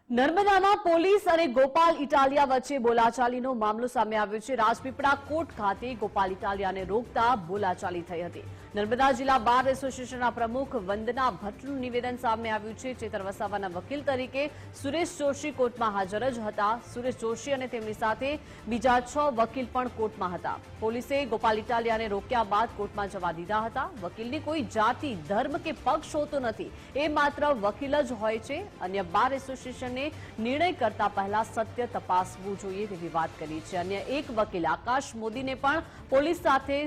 નર્મદામાં police અને ગોપાલ ઇટાલિયા વચ્ચે બોલાચાલીનો મામલો સામે આવ્યો છે। રાજપીપળા કોર્ટ ખાતે ગોપાલ ઇટાલિયાને રોકતા બોલાચાલી થઈ હતી। નર્મદા જિલ્લા બાર એસોસિએશનના પ્રમુખ વંદના ભટ્ટનું નિવેદન સામે આવ્યું છે। ચેતર વસાવાના વકીલ તરીકે સુરેશ જોશી કોર્ટમાં હાજર જ હતા। સુરેશ જોશી અને તેમની સાથે બીજા 6 વકીલ પણ કોર્ટમાં હતા। પોલીસે ગોપાલ ઇટાલિયાને રોક્યા બાદ કોર્ટમાં જવા દીધા હતા। વકીલની કોઈ જાતિ, ધર્મ કે પક્ષ હોતો નથી, એ માત્ર વકીલ જ હોય છે। અન્ય બાર એસોસિએશનને નિર્ણય કરતા પહેલા સત્ય તપાસવું જોઈએ તેવી વાત કરી છે। અન્ય એક વકીલ આકાશ મોદીને પણ પોલીસ સાથે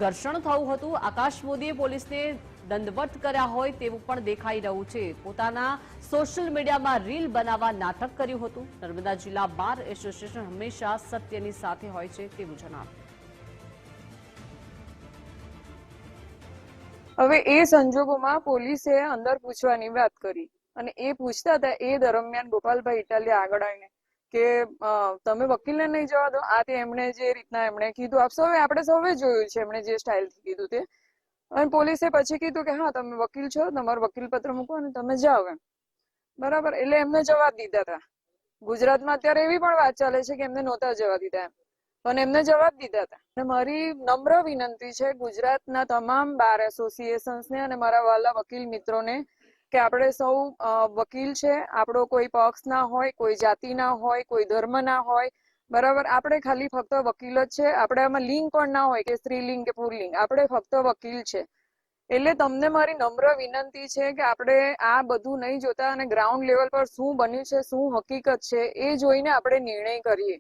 ઘર્ષણ થયું હતું। આકાશ મોદીએ પોલીસને દંડવત કર્યા હોય તેવું પણ દેખાઈ રહ્યું છે। પોતાના સોશિયલ મીડિયામાં રીલ બનાવવા નાટક કર્યું હતું। નર્મદા જિલ્લા બાર એસોસિએશન હંમેશા સત્યની સાથે હોય છે તેવું જણાવ્યું। હવે એ સંજોગોમાં પોલીસે અંદર પૂછવાની વાત કરી અને એ પૂછતા હતા એ દરમિયાન ગોપાલભાઈ ઇટાલિયા આગળ આવીને કે તમે વકીલને નહીં જવા દો। આ તે એમણે જે રીતના એમણે કીધું, આપણે સૌએ જોયું છે એમણે જે સ્ટાઇલથી કીધું તે। અને પોલીસે પછી કીધું કે હા તમે વકીલ છો, તમારું વકીલ પત્ર મૂકો અને તમે જાઓ એમ, બરાબર। એટલે એમને જવાબ દીધા હતા। ગુજરાતમાં અત્યારે એવી પણ વાત ચાલે છે કે એમને નહોતા જવા દીધા એમ, પણ એમને જવાબ દીધા હતા। અને મારી નમ્ર વિનંતી છે ગુજરાતના તમામ બાર એસોસિએશન્સને અને મારા વાલા વકીલ મિત્રોને કે આપણે સૌ વકીલ છે। આપણો કોઈ પક્ષ ના હોય, કોઈ જાતિ ના હોય, કોઈ ધર્મ ના હોય, બરાબર। આપણે ખાલી ફક્ત વકીલ જ છે। આપણે આમાં લિંગ પણ ના હોય કે સ્ત્રીલિંગ કે પુલ્લિંગ, આપણે ફક્ત વકીલ છે। એટલે તમને મારી નમ્ર વિનંતી છે કે આપણે આ બધું નહીં જોતા અને ગ્રાઉન્ડ લેવલ પર શું બન્યું છે, શું હકીકત છે, એ જોઈને આપણે નિર્ણય કરીએ।